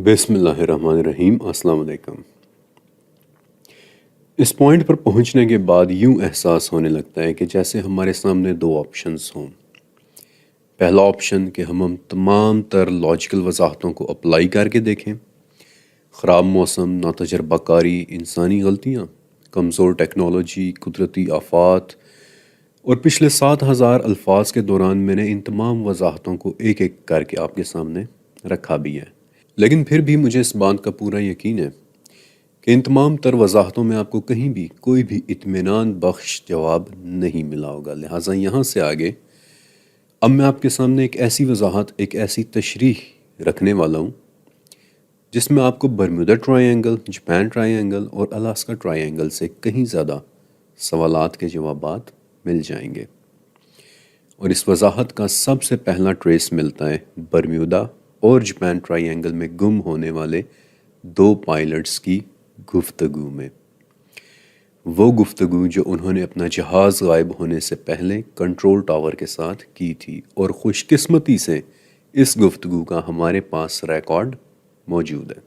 بسم اللہ الرحمن الرحیم۔ السلام علیکم۔ اس پوائنٹ پر پہنچنے کے بعد یوں احساس ہونے لگتا ہے کہ جیسے ہمارے سامنے دو آپشنز ہوں۔ پہلا آپشن کہ ہم تمام تر لاجیکل وضاحتوں کو اپلائی کر کے دیکھیں، خراب موسم، ناتجربہ کاری، انسانی غلطیاں، کمزور ٹیکنالوجی، قدرتی آفات، اور پچھلے 7,000 الفاظ کے دوران میں نے ان تمام وضاحتوں کو ایک ایک کر کے آپ کے سامنے رکھا بھی ہے۔ لیکن پھر بھی مجھے اس بات کا پورا یقین ہے کہ ان تمام تر وضاحتوں میں آپ کو کہیں بھی کوئی بھی اطمینان بخش جواب نہیں ملا ہوگا۔ لہٰذا یہاں سے آگے اب میں آپ کے سامنے ایک ایسی وضاحت، ایک ایسی تشریح رکھنے والا ہوں جس میں آپ کو Bermuda try angle, Japan try angle اور الاسکا ٹرائی اینگل سے کہیں زیادہ سوالات کے جوابات مل جائیں گے۔ اور اس وضاحت کا سب سے پہلا ٹریس ملتا ہے برمودا اور جاپان ٹرائی اینگل میں گم ہونے والے دو پائلٹس کی گفتگو میں۔ وہ گفتگو جو انہوں نے اپنا جہاز غائب ہونے سے پہلے کنٹرول ٹاور کے ساتھ کی تھی، اور خوش قسمتی سے اس گفتگو کا ہمارے پاس ریکارڈ موجود ہے۔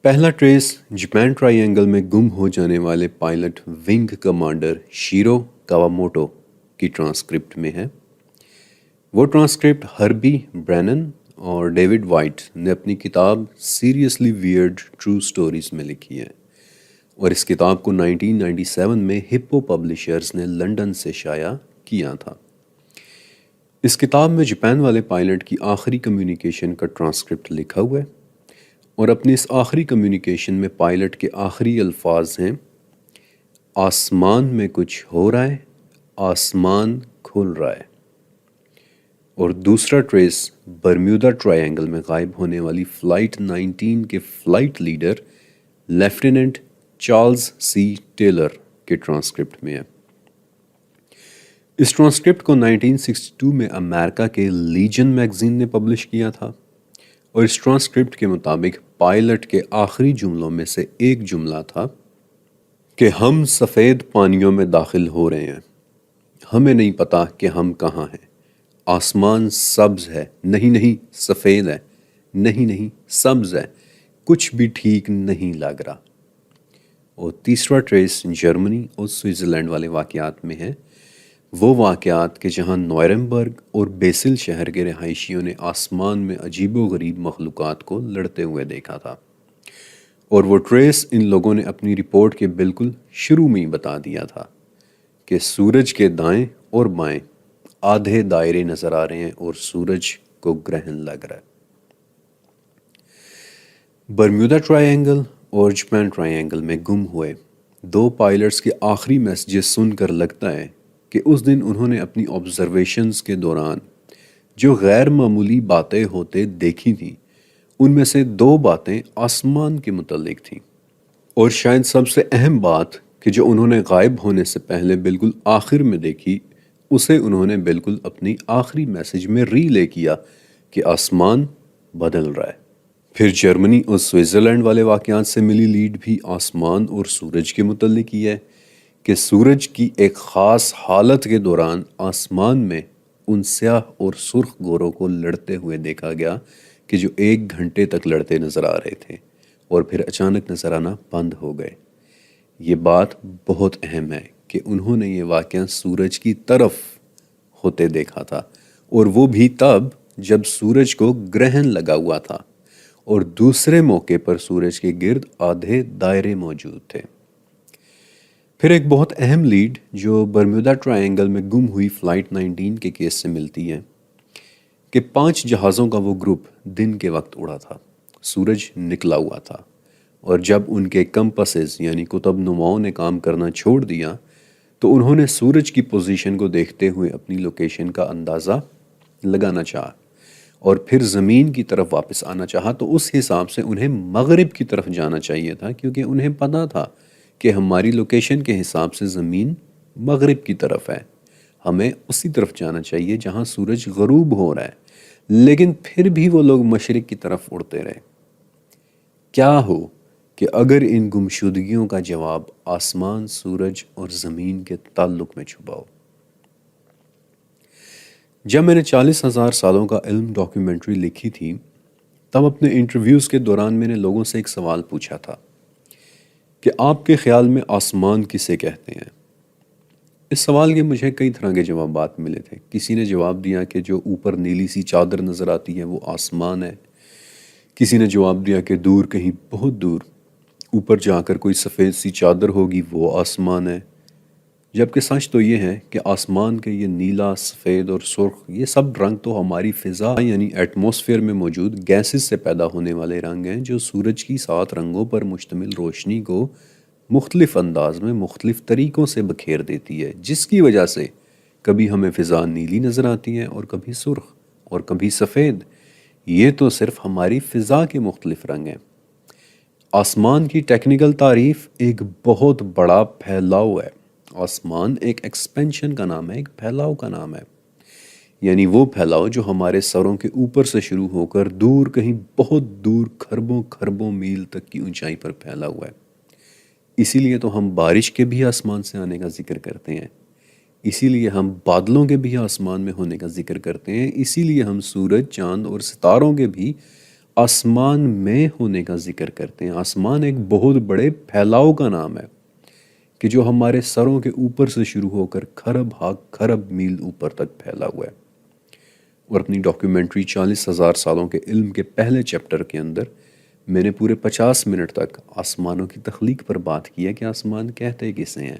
پہلا ٹریس جاپان ٹرائی اینگل میں گم ہو جانے والے پائلٹ ونگ کمانڈر شیرو کاواموٹو کی ٹرانسکرپٹ میں ہے۔ وہ ٹرانسکرپٹ ہربی برینن اور ڈیوڈ وائٹ نے اپنی کتاب سیریسلی ویئرڈ ٹرو سٹوریز میں لکھی ہے، اور اس کتاب کو 1997 میں ہپو پبلشرز نے لندن سے شائع کیا تھا۔ اس کتاب میں جاپان والے پائلٹ کی آخری کمیونیکیشن کا ٹرانسکرپٹ لکھا ہوا ہے، اور اپنی اس آخری کمیونیکیشن میں پائلٹ کے آخری الفاظ ہیں: آسمان میں کچھ ہو رہا ہے، آسمان کھل رہا ہے۔ اور دوسرا ٹریس برمودا ٹرائی اینگل میں غائب ہونے والی فلائٹ 19 کے فلائٹ لیڈر لیفٹیننٹ چارلز سی ٹیلر کے ٹرانسکرپٹ میں ہے۔ اس ٹرانسکرپٹ کو 1962 میں امریکہ کے لیجن میگزین نے پبلش کیا تھا، اور اس ٹرانسکرپٹ کے مطابق پائلٹ کے آخری جملوں میں سے ایک جملہ تھا کہ ہم سفید پانیوں میں داخل ہو رہے ہیں، ہمیں نہیں پتا کہ ہم کہاں ہیں، آسمان سبز ہے، نہیں سفید ہے، نہیں سبز ہے، کچھ بھی ٹھیک نہیں لگ رہا۔ اور تیسرا ٹریس جرمنی اور سوئٹزرلینڈ والے واقعات میں ہے، وہ واقعات کہ جہاں نوئرمبرگ اور بیسل شہر کے رہائشیوں نے آسمان میں عجیب و غریب مخلوقات کو لڑتے ہوئے دیکھا تھا، اور وہ ٹریس ان لوگوں نے اپنی رپورٹ کے بالکل شروع میں ہی بتا دیا تھا کہ سورج کے دائیں اور بائیں آدھے دائرے نظر آ رہے ہیں اور سورج کو گرہن لگ رہا ہے۔ برمودا ٹرائی اینگل اور جاپان ٹرائی اینگل میں گم ہوئے دو پائلٹس کے آخری میسیجز سن کر لگتا ہے کہ اس دن انہوں نے اپنی آبزرویشنز کے دوران جو غیر معمولی باتیں ہوتے دیکھی تھیں، ان میں سے دو باتیں آسمان کے متعلق تھیں، اور شاید سب سے اہم بات کہ جو انہوں نے غائب ہونے سے پہلے بالکل آخر میں دیکھی، اسے انہوں نے بالکل اپنی آخری میسیج میں ری لے کیا کہ آسمان بدل رہا ہے۔ پھر جرمنی اور سوئٹزرلینڈ والے واقعات سے ملی لیڈ بھی آسمان اور سورج کے متعلق ہی ہے کہ سورج کی ایک خاص حالت کے دوران آسمان میں ان سیاہ اور سرخ گوروں کو لڑتے ہوئے دیکھا گیا کہ جو 1 گھنٹے تک لڑتے نظر آ رہے تھے اور پھر اچانک نظر آنا بند ہو گئے۔ یہ بات بہت اہم ہے کہ انہوں نے یہ واقعہ سورج کی طرف ہوتے دیکھا تھا، اور وہ بھی تب جب سورج کو گرہن لگا ہوا تھا اور دوسرے موقع پر سورج کے گرد آدھے دائرے موجود تھے۔ پھر ایک بہت اہم لیڈ جو برمودا ٹرائی اینگل میں گم ہوئی فلائٹ 19 کے کیس سے ملتی ہے کہ 5 جہازوں کا وہ گروپ دن کے وقت اڑا تھا، سورج نکلا ہوا تھا، اور جب ان کے کمپسز یعنی قطب نماؤں نے کام کرنا چھوڑ دیا تو انہوں نے سورج کی پوزیشن کو دیکھتے ہوئے اپنی لوکیشن کا اندازہ لگانا چاہا، اور پھر زمین کی طرف واپس آنا چاہا تو اس حساب سے انہیں مغرب کی طرف جانا چاہیے تھا، کیونکہ انہیں پتا تھا کہ ہماری لوکیشن کے حساب سے زمین مغرب کی طرف ہے، ہمیں اسی طرف جانا چاہیے جہاں سورج غروب ہو رہا ہے۔ لیکن پھر بھی وہ لوگ مشرق کی طرف اڑتے رہے۔ کیا ہو کہ اگر ان گمشدگیوں کا جواب آسمان، سورج اور زمین کے تعلق میں چھپا ہو؟ جب میں نے 40,000 سالوں کا علم ڈاکیومنٹری لکھی تھی تب اپنے انٹرویوز کے دوران میں نے لوگوں سے ایک سوال پوچھا تھا کہ آپ کے خیال میں آسمان کسے کہتے ہیں؟ اس سوال کے مجھے کئی طرح کے جوابات ملے تھے۔ کسی نے جواب دیا کہ جو اوپر نیلی سی چادر نظر آتی ہے وہ آسمان ہے۔ کسی نے جواب دیا کہ دور کہیں بہت دور اوپر جا کر کوئی سفید سی چادر ہوگی، وہ آسمان ہے۔ جبکہ سچ تو یہ ہے کہ آسمان کے یہ نیلا، سفید اور سرخ یہ سب رنگ تو ہماری فضا یعنی ایٹماسفیئر میں موجود گیسز سے پیدا ہونے والے رنگ ہیں، جو سورج کی 7 رنگوں پر مشتمل روشنی کو مختلف انداز میں مختلف طریقوں سے بکھیر دیتی ہے، جس کی وجہ سے کبھی ہمیں فضا نیلی نظر آتی ہے اور کبھی سرخ اور کبھی سفید۔ یہ تو صرف ہماری فضا کے مختلف رنگ ہیں۔ آسمان کی ٹیکنیکل تعریف ایک بہت بڑا پھیلاؤ ہے۔ آسمان ایک ایکسپینشن کا نام ہے، ایک پھیلاؤ کا نام ہے، یعنی وہ پھیلاؤ جو ہمارے سروں کے اوپر سے شروع ہو کر دور کہیں بہت دور کھربوں کھربوں میل تک کی اونچائی پر پھیلا ہوا ہے۔ اسی لیے تو ہم بارش کے بھی آسمان سے آنے کا ذکر کرتے ہیں، اسی لیے ہم بادلوں کے بھی آسمان میں ہونے کا ذکر کرتے ہیں، اسی لیے ہم سورج، چاند اور ستاروں کے بھی آسمان میں ہونے کا ذکر کرتے ہیں۔ آسمان ایک بہت بڑے پھیلاؤ کا نام ہے کہ جو ہمارے سروں کے اوپر سے شروع ہو کر کھرب ہا کھرب میل اوپر تک پھیلا ہوا ہے۔ اور اپنی ڈاکیومنٹری 40,000 سالوں کے علم کے پہلے چیپٹر کے اندر میں نے پورے 50 منٹ تک آسمانوں کی تخلیق پر بات کی ہے کہ آسمان کہتے کسے ہیں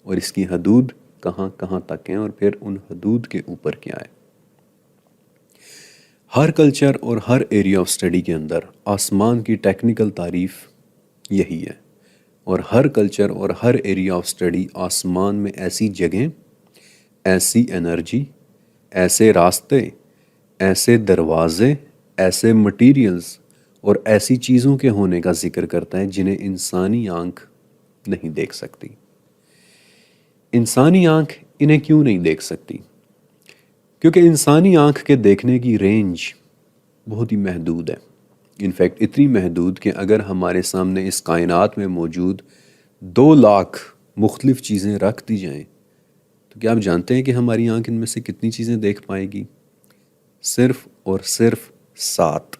اور اس کی حدود کہاں کہاں تک ہیں اور پھر ان حدود کے اوپر کیا ہے۔ ہر کلچر اور ہر ایریا آف اسٹڈی کے اندر آسمان کی ٹیکنیکل تعریف یہی ہے، اور ہر کلچر اور ہر ایریا آف اسٹڈی آسمان میں ایسی جگہیں، ایسی انرجی، ایسے راستے، ایسے دروازے، ایسے مٹیریلز اور ایسی چیزوں کے ہونے کا ذکر کرتا ہے جنہیں انسانی آنکھ نہیں دیکھ سکتی۔ انسانی آنکھ انہیں کیوں نہیں دیکھ سکتی؟ کیونکہ انسانی آنکھ کے دیکھنے کی رینج بہت ہی محدود ہے۔ انفیکٹ اتنی محدود کہ اگر ہمارے سامنے اس کائنات میں موجود 2 لاکھ مختلف چیزیں رکھ دی جائیں تو کیا آپ جانتے ہیں کہ ہماری آنکھ ان میں سے کتنی چیزیں دیکھ پائے گی؟ صرف اور صرف 7۔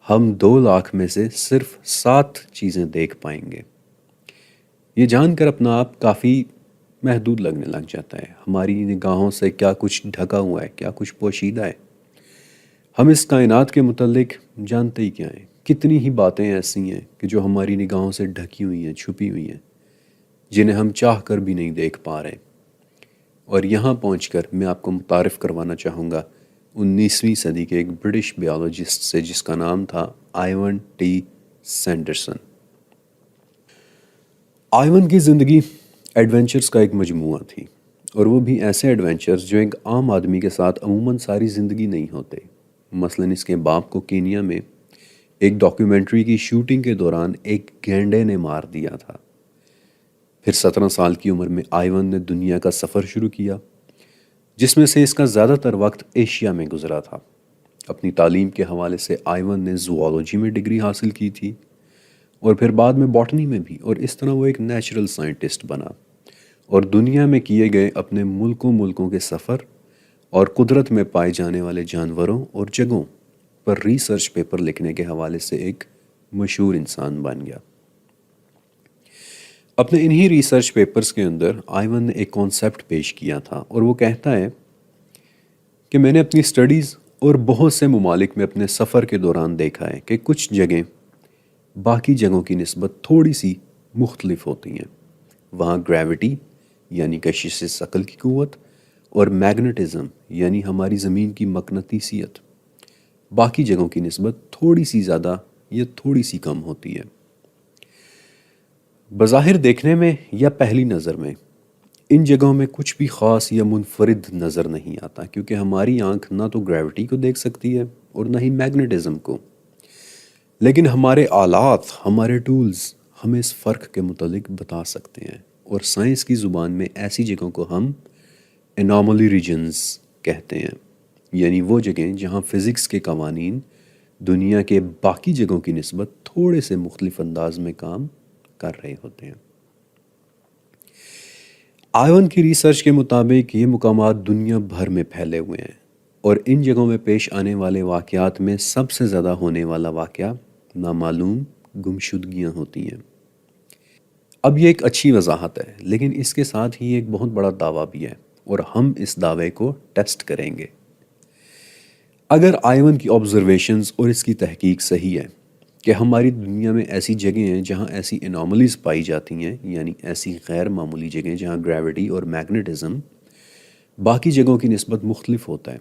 ہم 2 لاکھ میں سے صرف 7 چیزیں دیکھ پائیں گے۔ یہ جان کر اپنا آپ کافی محدود لگنے لگ جاتا ہے۔ ہماری نگاہوں سے کیا کچھ ڈھکا ہوا ہے، کیا کچھ پوشیدہ ہے۔ ہم اس کائنات کے متعلق جانتے ہی کیا ہیں؟ کتنی ہی باتیں ایسی ہیں کہ جو ہماری نگاہوں سے ڈھکی ہوئی ہیں، چھپی ہوئی ہیں، جنہیں ہم چاہ کر بھی نہیں دیکھ پا رہے۔ اور یہاں پہنچ کر میں آپ کو متعارف کروانا چاہوں گا 19ویں صدی کے ایک برٹش بیالوجسٹ سے جس کا نام تھا آئیون ٹی سینڈرسن۔ آئیون کی زندگی ایڈونچرز کا ایک مجموعہ تھی، اور وہ بھی ایسے ایڈونچرز جو ایک عام آدمی کے ساتھ عموماً ساری زندگی نہیں ہوتے۔ مثلاً اس کے باپ کو کینیا میں ایک ڈاکیومنٹری کی شوٹنگ کے دوران ایک گینڈے نے مار دیا تھا۔ پھر 17 سال کی عمر میں آئیون نے دنیا کا سفر شروع کیا، جس میں سے اس کا زیادہ تر وقت ایشیا میں گزرا تھا۔ اپنی تعلیم کے حوالے سے آئیون نے زوالوجی میں ڈگری حاصل کی تھی اور پھر بعد میں باٹنی میں بھی، اور اس طرح وہ ایک نیچرل سائنٹسٹ بنا اور دنیا میں کیے گئے اپنے ملکوں کے سفر اور قدرت میں پائے جانے والے جانوروں اور جگہوں پر ریسرچ پیپر لکھنے کے حوالے سے ایک مشہور انسان بن گیا۔ اپنے انہی ریسرچ پیپرز کے اندر آئیون نے ایک کانسیپٹ پیش کیا تھا، اور وہ کہتا ہے کہ میں نے اپنی سٹڈیز اور بہت سے ممالک میں اپنے سفر کے دوران دیکھا ہے کہ کچھ جگہیں باقی جگہوں کی نسبت تھوڑی سی مختلف ہوتی ہیں۔ وہاں گریوٹی یعنی کشش ثقل کی قوت اور میگنیٹزم یعنی ہماری زمین کی مقناطیسیت باقی جگہوں کی نسبت تھوڑی سی زیادہ یا تھوڑی سی کم ہوتی ہے۔ بظاہر دیکھنے میں یا پہلی نظر میں ان جگہوں میں کچھ بھی خاص یا منفرد نظر نہیں آتا، کیونکہ ہماری آنکھ نہ تو گریوٹی کو دیکھ سکتی ہے اور نہ ہی میگنیٹزم کو، لیکن ہمارے آلات، ہمارے ٹولز ہمیں اس فرق کے متعلق بتا سکتے ہیں، اور سائنس کی زبان میں ایسی جگہوں کو ہم انوملی ریجنز کہتے ہیں، یعنی وہ جگہیں جہاں فزکس کے قوانین دنیا کے باقی جگہوں کی نسبت تھوڑے سے مختلف انداز میں کام کر رہے ہوتے ہیں۔ آئیون کی ریسرچ کے مطابق یہ مقامات دنیا بھر میں پھیلے ہوئے ہیں اور ان جگہوں میں پیش آنے والے واقعات میں سب سے زیادہ ہونے والا واقعہ نامعلوم گمشدگیاں ہوتی ہیں۔ اب یہ ایک اچھی وضاحت ہے، لیکن اس کے ساتھ ہی ایک بہت بڑا دعویٰ بھی ہے، اور ہم اس دعوے کو ٹیسٹ کریں گے۔ اگر آئیون کی آبزرویشنز اور اس کی تحقیق صحیح ہے کہ ہماری دنیا میں ایسی جگہیں ہیں جہاں ایسی انوملیز پائی جاتی ہیں، یعنی ایسی غیر معمولی جگہیں جہاں گریوٹی اور میگنیٹزم باقی جگہوں کی نسبت مختلف ہوتا ہے،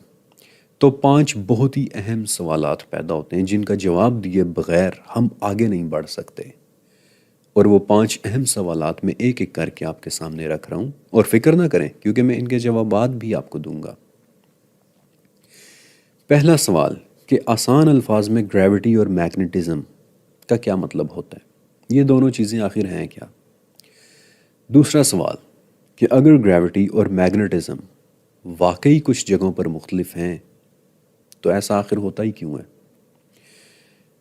تو 5 بہت ہی اہم سوالات پیدا ہوتے ہیں جن کا جواب دیے بغیر ہم آگے نہیں بڑھ سکتے۔ اور وہ 5 اہم سوالات میں ایک ایک کر کے آپ کے سامنے رکھ رہا ہوں، اور فکر نہ کریں کیونکہ میں ان کے جوابات بھی آپ کو دوں گا۔ پہلا سوال کہ آسان الفاظ میں گریوٹی اور میگنیٹزم کا کیا مطلب ہوتا ہے؟ یہ دونوں چیزیں آخر ہیں کیا؟ دوسرا سوال کہ اگر گریوٹی اور میگنیٹزم واقعی کچھ جگہوں پر مختلف ہیں تو ایسا آخر ہوتا ہی کیوں ہے؟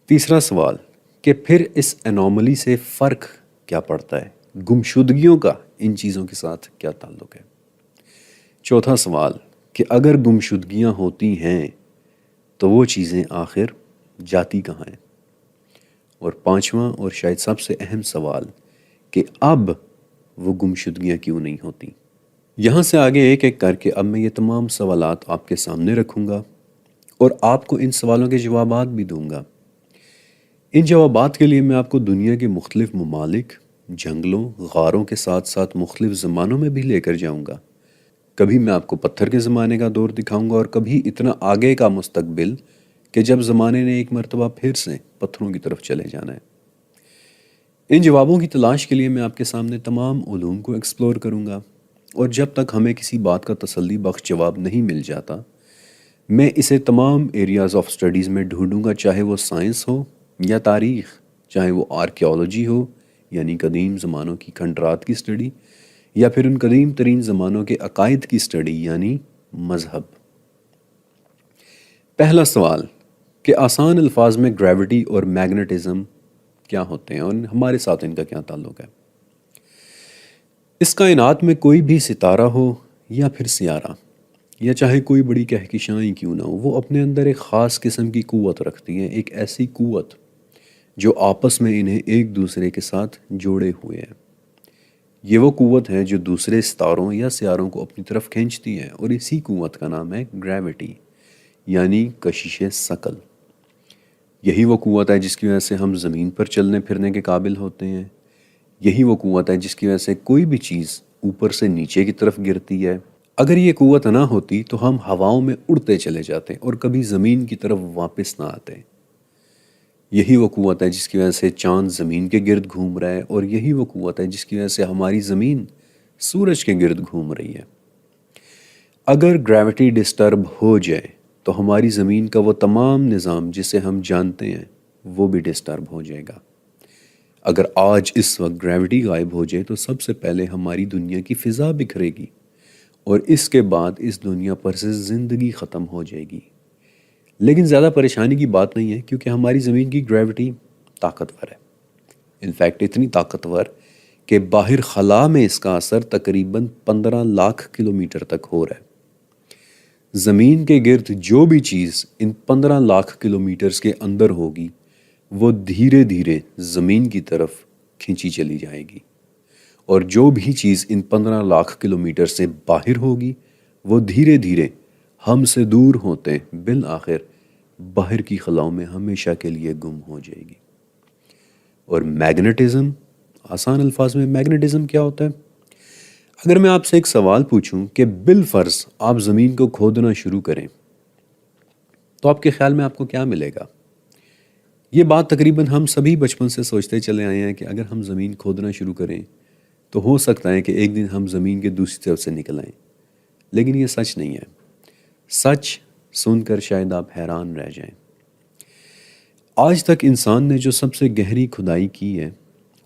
تیسرا سوال کہ پھر اس انوملی سے فرق کیا پڑتا ہے؟ گمشدگیوں کا ان چیزوں کے ساتھ کیا تعلق ہے؟ چوتھا سوال کہ اگر گمشدگیاں ہوتی ہیں تو وہ چیزیں آخر جاتی کہاں ہیں؟ اور پانچواں اور شاید سب سے اہم سوال کہ اب وہ گمشدگیاں کیوں نہیں ہوتی؟ یہاں سے آگے ایک ایک کر کے اب میں یہ تمام سوالات آپ کے سامنے رکھوں گا اور آپ کو ان سوالوں کے جوابات بھی دوں گا۔ ان جوابات کے لیے میں آپ کو دنیا کے مختلف ممالک، جنگلوں، غاروں کے ساتھ ساتھ مختلف زمانوں میں بھی لے کر جاؤں گا۔ کبھی میں آپ کو پتھر کے زمانے کا دور دکھاؤں گا اور کبھی اتنا آگے کا مستقبل کہ جب زمانے نے ایک مرتبہ پھر سے پتھروں کی طرف چلے جانا ہے۔ ان جوابوں کی تلاش کے لیے میں آپ کے سامنے تمام علوم کو ایکسپلور کروں گا، اور جب تک ہمیں کسی بات کا تسلی بخش جواب نہیں مل جاتا میں اسے تمام ایریاز آف سٹڈیز میں ڈھونڈوں گا، چاہے وہ سائنس ہو یا تاریخ، چاہے وہ آرکیالوجی ہو یعنی قدیم زمانوں کی کھنڈرات کی سٹڈی، یا پھر ان قدیم ترین زمانوں کے عقائد کی سٹڈی یعنی مذہب۔ پہلا سوال کہ آسان الفاظ میں گریوٹی اور میگنیٹزم کیا ہوتے ہیں اور ہمارے ساتھ ان کا کیا تعلق ہے؟ اس کائنات میں کوئی بھی ستارہ ہو یا پھر سیارہ، یا چاہے کوئی بڑی کہکشاں کیوں نہ ہو، وہ اپنے اندر ایک خاص قسم کی قوت رکھتی ہیں، ایک ایسی قوت جو آپس میں انہیں ایک دوسرے کے ساتھ جوڑے ہوئے ہیں۔ یہ وہ قوت ہے جو دوسرے ستاروں یا سیاروں کو اپنی طرف کھینچتی ہے، اور اسی قوت کا نام ہے گریوٹی یعنی کشش ثقل۔ یہی وہ قوت ہے جس کی وجہ سے ہم زمین پر چلنے پھرنے کے قابل ہوتے ہیں۔ یہی وہ قوت ہے جس کی وجہ سے کوئی بھی چیز اوپر سے نیچے کی طرف گرتی ہے۔ اگر یہ قوت نہ ہوتی تو ہم ہواؤں میں اڑتے چلے جاتے اور کبھی زمین کی طرف واپس نہ آتے۔ یہی وہ قوت ہے جس کی وجہ سے چاند زمین کے گرد گھوم رہا ہے، اور یہی وہ قوت ہے جس کی وجہ سے ہماری زمین سورج کے گرد گھوم رہی ہے۔ اگر گریوٹی ڈسٹرب ہو جائے تو ہماری زمین کا وہ تمام نظام جسے ہم جانتے ہیں وہ بھی ڈسٹرب ہو جائے گا۔ اگر آج اس وقت گریوٹی غائب ہو جائے تو سب سے پہلے ہماری دنیا کی فضا بکھرے گی، اور اس کے بعد اس دنیا پر سے زندگی ختم ہو جائے گی۔ لیکن زیادہ پریشانی کی بات نہیں ہے، کیونکہ ہماری زمین کی گریوٹی طاقتور ہے۔ انفیکٹ اتنی طاقتور کہ باہر خلا میں اس کا اثر تقریباً 15 لاکھ کلومیٹر تک ہو رہا ہے۔ زمین کے گرد جو بھی چیز ان 15 لاکھ کلومیٹرز کے اندر ہوگی وہ دھیرے دھیرے زمین کی طرف کھینچی چلی جائے گی، اور جو بھی چیز ان 15 لاکھ کلومیٹر سے باہر ہوگی وہ دھیرے دھیرے ہم سے دور ہوتے بالآخر باہر کی خلاؤں میں ہمیشہ کے لیے گم ہو جائے گی۔ اور میگنیٹزم، آسان الفاظ میں میگنیٹزم کیا ہوتا ہے؟ اگر میں آپ سے ایک سوال پوچھوں کہ بالفرض آپ زمین کو کھودنا شروع کریں تو آپ کے خیال میں آپ کو کیا ملے گا؟ یہ بات تقریباً ہم سبھی بچپن سے سوچتے چلے آئے ہیں کہ اگر ہم زمین کھودنا شروع کریں تو ہو سکتا ہے کہ ایک دن ہم زمین کے دوسری طرف سے نکل آئیں، لیکن یہ سچ نہیں ہے۔ سچ سن کر شاید آپ حیران رہ جائیں۔ آج تک انسان نے جو سب سے گہری کھدائی کی ہے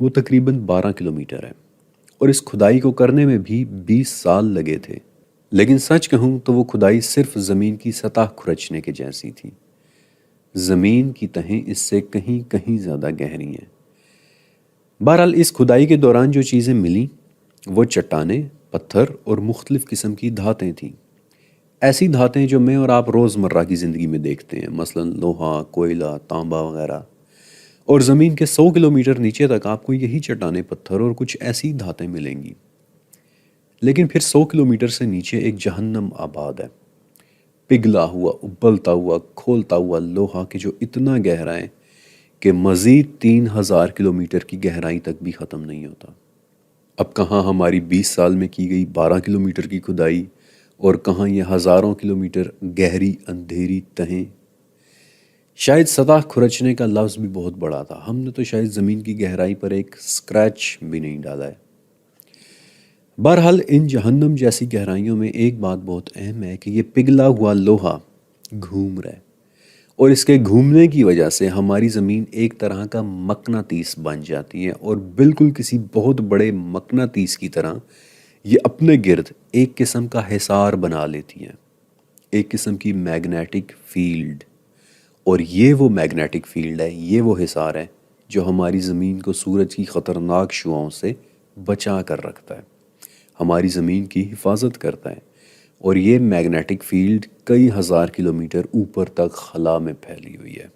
وہ تقریباً 12 کلومیٹر ہے، اور اس کھدائی کو کرنے میں بھی 20 سال لگے تھے۔ لیکن سچ کہوں تو وہ کھدائی صرف زمین کی سطح کھرچنے کے جیسی تھی۔ زمین کی تہیں اس سے کہیں کہیں زیادہ گہری ہیں۔ بہرحال اس کھدائی کے دوران جو چیزیں ملیں وہ چٹانیں، پتھر اور مختلف قسم کی دھاتیں تھیں۔ ایسی دھاتیں جو میں اور آپ روزمرہ کی زندگی میں دیکھتے ہیں، مثلا لوہا، کوئلہ، تانبا وغیرہ، اور زمین کے 100 کلومیٹر نیچے تک آپ کو یہی چٹانیں، پتھر اور کچھ ایسی دھاتیں ملیں گی۔ لیکن پھر 100 کلومیٹر سے نیچے ایک جہنم آباد ہے، پگھلا ہوا، ابلتا ہوا، کھولتا ہوا لوہا کہ جو اتنا گہرا ہے کہ مزید 3000 کلومیٹر کی گہرائی تک بھی ختم نہیں ہوتا۔ اب کہاں ہماری 20 سال میں کی گئی 12 کلومیٹر کی کھدائی، اور کہاں یہ ہزاروں کلومیٹر گہری اندھیری تہیں۔ شاید سطح کھرچنے کا لفظ بھی بہت بڑا تھا، ہم نے تو شاید زمین کی گہرائی پر ایک سکریچ بھی نہیں ڈالا ہے۔ بہرحال ان جہنم جیسی گہرائیوں میں ایک بات بہت اہم ہے کہ یہ پگھلا ہوا لوہا گھوم رہا ہے، اور اس کے گھومنے کی وجہ سے ہماری زمین ایک طرح کا مقناطیس بن جاتی ہے، اور بالکل کسی بہت بڑے مقناطیس کی طرح یہ اپنے گرد ایک قسم کا حصار بنا لیتی ہے، ایک قسم کی میگنیٹک فیلڈ۔ اور یہ وہ میگنیٹک فیلڈ ہے، یہ وہ حصار ہے جو ہماری زمین کو سورج کی خطرناک شعاؤں سے بچا کر رکھتا ہے، ہماری زمین کی حفاظت کرتا ہے، اور یہ میگنیٹک فیلڈ کئی ہزار کلومیٹر اوپر تک خلا میں پھیلی ہوئی ہے۔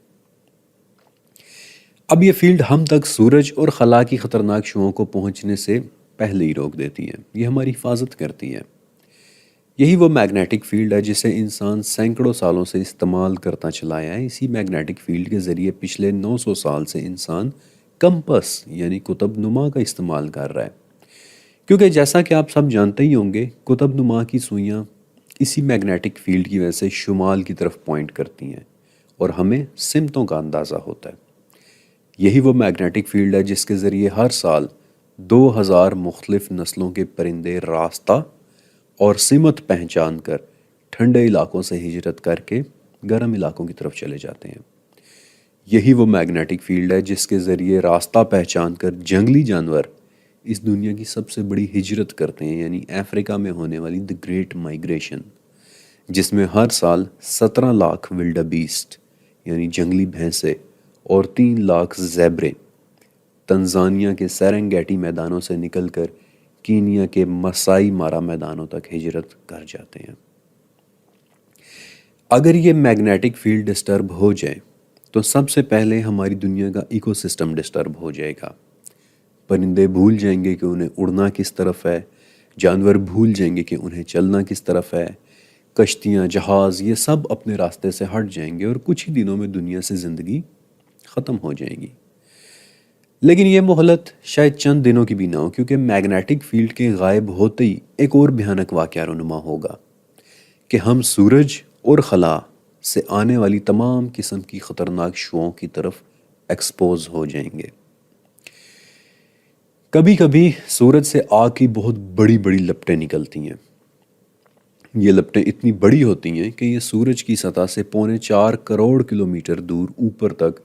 اب یہ فیلڈ ہم تک سورج اور خلا کی خطرناک شعاؤں کو پہنچنے سے پہلے ہی روک دیتی ہے، یہ ہماری حفاظت کرتی ہے۔ یہی وہ میگنیٹک فیلڈ ہے جسے انسان سینکڑوں سالوں سے استعمال کرتا چلا آیا ہے۔ اسی میگنیٹک فیلڈ کے ذریعے پچھلے 900 سال سے انسان کمپس یعنی قطب نما کا استعمال کر رہا ہے، کیونکہ جیسا کہ آپ سب جانتے ہی ہوں گے، قطب نما کی سوئیاں اسی میگنیٹک فیلڈ کی وجہ سے شمال کی طرف پوائنٹ کرتی ہیں اور ہمیں سمتوں کا اندازہ ہوتا ہے۔ یہی وہ میگنیٹک فیلڈ ہے جس کے ذریعے ہر سال 2000 مختلف نسلوں کے پرندے راستہ اور سمت پہچان کر ٹھنڈے علاقوں سے ہجرت کر کے گرم علاقوں کی طرف چلے جاتے ہیں۔ یہی وہ میگنیٹک فیلڈ ہے جس کے ذریعے راستہ پہچان کر جنگلی جانور اس دنیا کی سب سے بڑی ہجرت کرتے ہیں، یعنی افریقہ میں ہونے والی دی گریٹ مائیگریشن، جس میں ہر سال 17 لاکھ ولڈ بیسٹ یعنی جنگلی بھینسیں اور 3 لاکھ زیبرے تنزانیہ کے سیرنگیٹی میدانوں سے نکل کر کینیا کے مسائی مارا میدانوں تک ہجرت کر جاتے ہیں۔ اگر یہ میگنیٹک فیلڈ ڈسٹرب ہو جائے تو سب سے پہلے ہماری دنیا کا ایکو سسٹم ڈسٹرب ہو جائے گا۔ پرندے بھول جائیں گے کہ انہیں اڑنا کس طرف ہے، جانور بھول جائیں گے کہ انہیں چلنا کس طرف ہے، کشتیاں، جہاز، یہ سب اپنے راستے سے ہٹ جائیں گے اور کچھ ہی دنوں میں دنیا سے زندگی ختم ہو جائے گی۔ لیکن یہ مہلت شاید چند دنوں کی بھی نہ ہو، کیونکہ میگنیٹک فیلڈ کے غائب ہوتے ہی ایک اور بھیانک واقعہ رونما ہوگا کہ ہم سورج اور خلا سے آنے والی تمام قسم کی خطرناک شعاؤں کی طرف ایکسپوز ہو جائیں گے۔ کبھی کبھی سورج سے آگ کی بہت بڑی بڑی لپٹیں نکلتی ہیں۔ یہ لپٹیں اتنی بڑی ہوتی ہیں کہ یہ سورج کی سطح سے 4.25 کروڑ کلومیٹر دور اوپر تک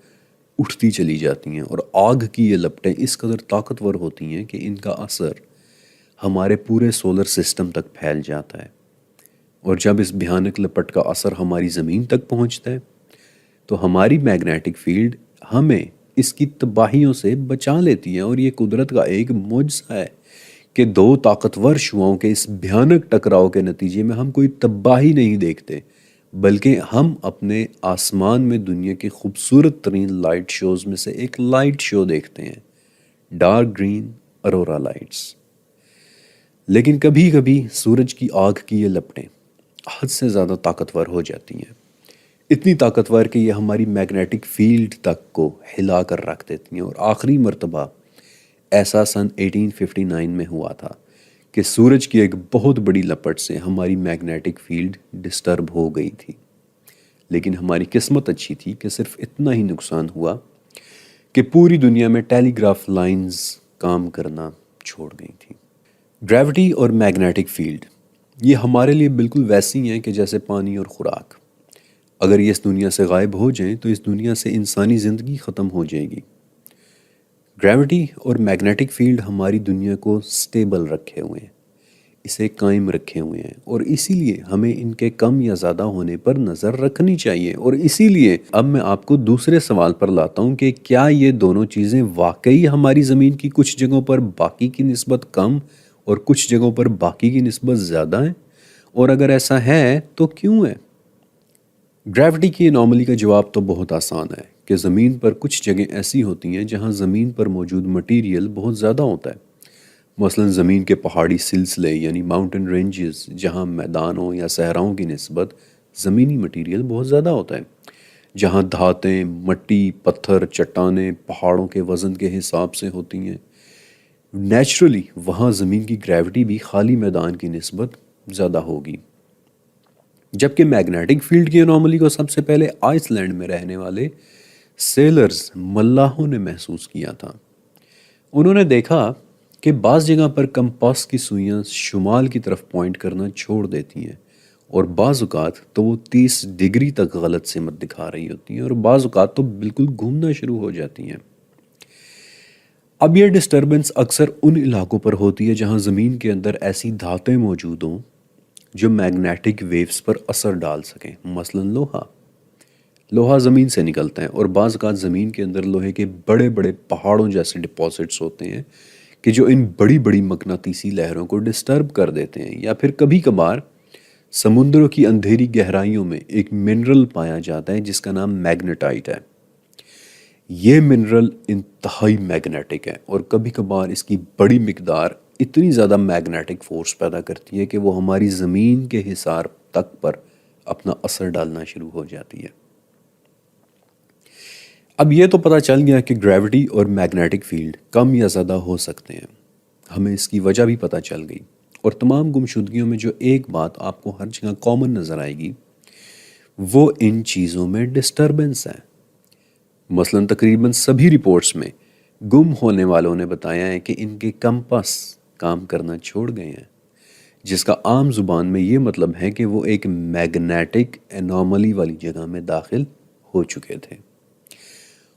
اٹھتی چلی جاتی ہیں، اور آگ کی یہ لپٹیں اس قدر طاقتور ہوتی ہیں کہ ان کا اثر ہمارے پورے سولر سسٹم تک پھیل جاتا ہے، اور جب اس بھیانک لپٹ کا اثر ہماری زمین تک پہنچتا ہے تو ہماری میگنیٹک فیلڈ ہمیں اس کی تباہیوں سے بچا لیتی ہے۔ اور یہ قدرت کا ایک معجزہ ہے کہ 2 طاقتور شعاؤں کے اس بھیانک ٹکراؤ کے نتیجے میں ہم کوئی تباہی نہیں دیکھتے، بلکہ ہم اپنے آسمان میں دنیا کے خوبصورت ترین لائٹ شوز میں سے ایک لائٹ شو دیکھتے ہیں، ڈارک گرین اروراہ لائٹس۔ لیکن کبھی کبھی سورج کی آگ کی یہ لپٹیں حد سے زیادہ طاقتور ہو جاتی ہیں، اتنی طاقتور کہ یہ ہماری میگنیٹک فیلڈ تک کو ہلا کر رکھ دیتی ہیں۔ اور آخری مرتبہ ایسا سن 1859 میں ہوا تھا کہ سورج کی ایک بہت بڑی لپٹ سے ہماری میگنیٹک فیلڈ ڈسٹرب ہو گئی تھی، لیکن ہماری قسمت اچھی تھی کہ صرف اتنا ہی نقصان ہوا کہ پوری دنیا میں ٹیلی گراف لائنز کام کرنا چھوڑ گئی تھیں۔ گریوٹی اور میگنیٹک فیلڈ یہ ہمارے لیے بالکل ویسی ہیں کہ جیسے پانی اور خوراک، اگر یہ اس دنیا سے غائب ہو جائیں تو اس دنیا سے انسانی زندگی ختم ہو جائے گی۔ گریوٹی اور میگنیٹک فیلڈ ہماری دنیا کو سٹیبل رکھے ہوئے ہیں، اسے قائم رکھے ہوئے ہیں، اور اسی لیے ہمیں ان کے کم یا زیادہ ہونے پر نظر رکھنی چاہیے۔ اور اسی لیے اب میں آپ کو دوسرے سوال پر لاتا ہوں کہ کیا یہ دونوں چیزیں واقعی ہماری زمین کی کچھ جگہوں پر باقی کی نسبت کم اور کچھ جگہوں پر باقی کی نسبت زیادہ ہیں؟ اور اگر ایسا ہے تو کیوں ہے؟ گریوٹی کی انوملی کا جواب تو بہت آسان ہے کہ زمین پر کچھ جگہیں ایسی ہوتی ہیں جہاں زمین پر موجود مٹیریل بہت زیادہ ہوتا ہے۔ مثلا زمین کے پہاڑی سلسلے یعنی ماؤنٹن رینجز، جہاں میدانوں یا صحراؤں کی نسبت زمینی مٹیریل بہت زیادہ ہوتا ہے، جہاں دھاتیں، مٹی، پتھر، چٹانیں پہاڑوں کے وزن کے حساب سے ہوتی ہیں۔ نیچرلی وہاں زمین کی گریوٹی بھی خالی میدان کی نسبت زیادہ ہوگی۔ جبکہ میگنیٹک فیلڈ کی انوملی کو سب سے پہلے آئس لینڈ میں رہنے والے سیلرز، ملاحوں نے محسوس کیا تھا۔ انہوں نے دیکھا کہ بعض جگہ پر کمپاس کی سوئیاں شمال کی طرف پوائنٹ کرنا چھوڑ دیتی ہیں، اور بعض اوقات تو وہ 30 ڈگری تک غلط سمت دکھا رہی ہوتی ہیں، اور بعض اوقات تو بالکل گھومنا شروع ہو جاتی ہیں۔ اب یہ ڈسٹربنس اکثر ان علاقوں پر ہوتی ہے جہاں زمین کے اندر ایسی دھاتیں موجود ہوں جو میگنیٹک ویوز پر اثر ڈال سکیں، مثلا لوہا زمین سے نکلتا ہے، اور بعض اوقات زمین کے اندر لوہے کے بڑے بڑے پہاڑوں جیسے ڈپازٹس ہوتے ہیں کہ جو ان بڑی بڑی مقناطیسی لہروں کو ڈسٹرب کر دیتے ہیں۔ یا پھر کبھی کبھار سمندروں کی اندھیری گہرائیوں میں ایک منرل پایا جاتا ہے جس کا نام میگنیٹائٹ ہے۔ یہ منرل انتہائی میگنیٹک ہے، اور کبھی کبھار اس کی بڑی مقدار اتنی زیادہ میگنیٹک فورس پیدا کرتی ہے کہ وہ ہماری زمین کے حصار تک پر اپنا اثر ڈالنا شروع ہو جاتی ہے۔ اب یہ تو پتہ چل گیا کہ گریوٹی اور میگنیٹک فیلڈ کم یا زیادہ ہو سکتے ہیں، ہمیں اس کی وجہ بھی پتہ چل گئی، اور تمام گمشدگیوں میں جو ایک بات آپ کو ہر جگہ کامن نظر آئے گی وہ ان چیزوں میں ڈسٹربنس ہے۔ مثلا تقریباً سبھی رپورٹس میں گم ہونے والوں نے بتایا ہے کہ ان کے کمپس کام کرنا چھوڑ گئے ہیں، جس کا عام زبان میں یہ مطلب ہے کہ وہ ایک میگنیٹک انوملی والی جگہ میں داخل ہو چکے تھے۔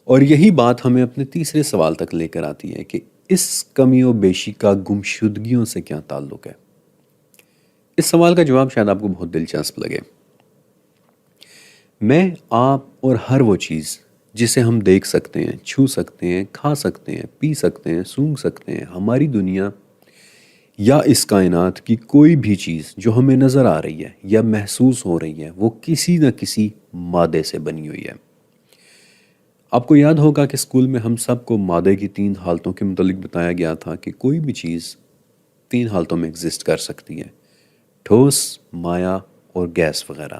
اور یہی بات ہمیں اپنے تیسرے سوال تک لے کر آتی ہے کہ اس کمی و بیشی کا گمشدگیوں سے کیا تعلق ہے؟ اس سوال کا جواب شاید آپ کو بہت دلچسپ لگے۔ میں، آپ اور ہر وہ چیز جسے ہم دیکھ سکتے ہیں، چھو سکتے ہیں، کھا سکتے ہیں، پی سکتے ہیں، سونگھ سکتے ہیں، ہماری دنیا یا اس کائنات کی کوئی بھی چیز جو ہمیں نظر آ رہی ہے یا محسوس ہو رہی ہے وہ کسی نہ کسی مادے سے بنی ہوئی ہے۔ آپ کو یاد ہوگا کہ اسکول میں ہم سب کو مادے کی 3 حالتوں کے متعلق بتایا گیا تھا کہ کوئی بھی چیز 3 حالتوں میں ایگزسٹ کر سکتی ہے: ٹھوس، مائع اور گیس وغیرہ۔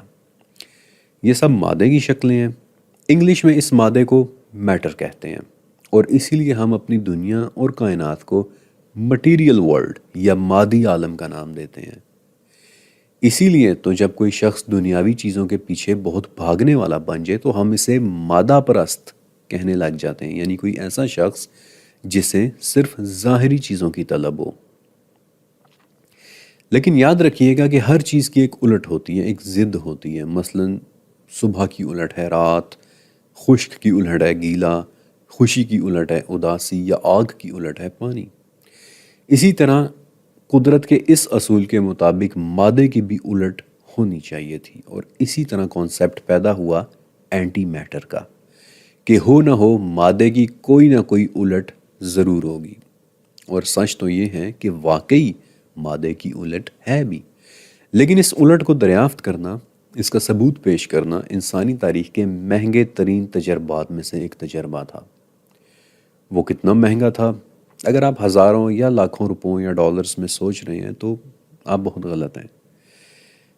یہ سب مادے کی شکلیں ہیں۔ انگلش میں اس مادے کو میٹر کہتے ہیں، اور اسی لیے ہم اپنی دنیا اور کائنات کو مٹیریل ورلڈ یا مادی عالم کا نام دیتے ہیں۔ اسی لیے تو جب کوئی شخص دنیاوی چیزوں کے پیچھے بہت بھاگنے والا بن جائے تو ہم اسے مادہ پرست کہنے لگ جاتے ہیں، یعنی کوئی ایسا شخص جسے صرف ظاہری چیزوں کی طلب ہو۔ لیکن یاد رکھیے گا کہ ہر چیز کی ایک الٹ ہوتی ہے، ایک ضد ہوتی ہے۔ مثلا صبح کی الٹ ہے رات، خشک کی الٹ ہے گیلا، خوشی کی الٹ ہے اداسی، یا آگ کی الٹ ہے پانی۔ اسی طرح قدرت کے اس اصول کے مطابق مادے کی بھی الٹ ہونی چاہیے تھی، اور اسی طرح کانسیپٹ پیدا ہوا اینٹی میٹر کا کہ ہو نہ ہو مادے کی کوئی نہ کوئی الٹ ضرور ہوگی۔ اور سچ تو یہ ہے کہ واقعی مادے کی الٹ ہے بھی، لیکن اس الٹ کو دریافت کرنا، اس کا ثبوت پیش کرنا انسانی تاریخ کے مہنگے ترین تجربات میں سے ایک تجربہ تھا۔ وہ کتنا مہنگا تھا؟ اگر آپ ہزاروں یا لاکھوں روپوں یا ڈالرز میں سوچ رہے ہیں تو آپ بہت غلط ہیں۔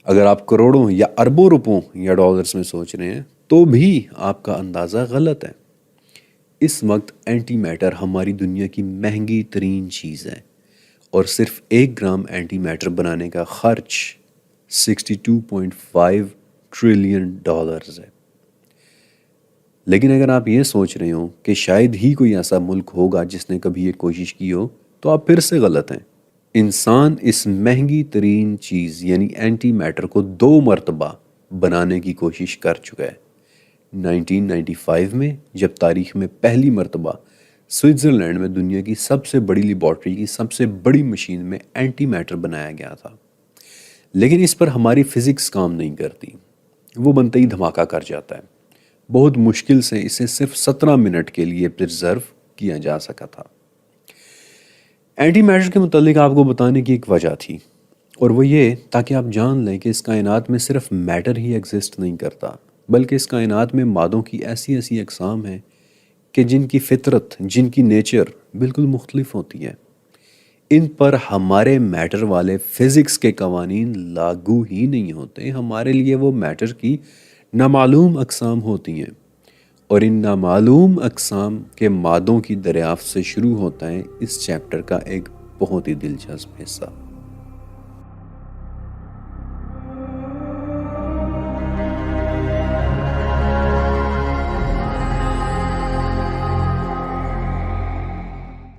اگر آپ کروڑوں یا اربوں روپوں یا ڈالرز میں سوچ رہے ہیں تو بھی آپ کا اندازہ غلط ہے۔ اس وقت اینٹی میٹر ہماری دنیا کی مہنگی ترین چیز ہے، اور صرف 1 گرام اینٹی میٹر بنانے کا خرچ $62.5 ٹریلین ہے۔ لیکن اگر آپ یہ سوچ رہے ہوں کہ شاید ہی کوئی ایسا ملک ہوگا جس نے کبھی یہ کوشش کی ہو تو آپ پھر سے غلط ہیں۔ انسان اس مہنگی ترین چیز یعنی اینٹی میٹر کو 2 مرتبہ بنانے کی کوشش کر چکا ہے۔ 1995 میں جب تاریخ میں پہلی مرتبہ سوئٹزرلینڈ میں دنیا کی سب سے بڑی لیبارٹری کی سب سے بڑی مشین میں اینٹی میٹر بنایا گیا تھا، لیکن اس پر ہماری فزکس کام نہیں کرتی، وہ بنتے ہی دھماکہ کر جاتا ہے۔ بہت مشکل سے اسے صرف 17 منٹ کے لیے پرزرو کیا جا سکا تھا۔ اینٹی میٹر کے متعلق آپ کو بتانے کی ایک وجہ تھی۔ اور وہ یہ تاکہ آپ جان لیں کہ اس کائنات میں صرف میٹر ہی ایگزسٹ نہیں کرتا، بلکہ اس کائنات میں مادوں کی ایسی ایسی اقسام ہیں کہ جن کی فطرت، جن کی نیچر بالکل مختلف ہوتی ہے۔ ان پر ہمارے میٹر والے فزکس کے قوانین لاگو ہی نہیں ہوتے، ہمارے لیے وہ میٹر کی نامعلوم اقسام ہوتی ہیں، اور ان نامعلوم اقسام کے مادوں کی دریافت سے شروع ہوتا ہے اس چیپٹر کا ایک بہت ہی دلچسپ حصہ۔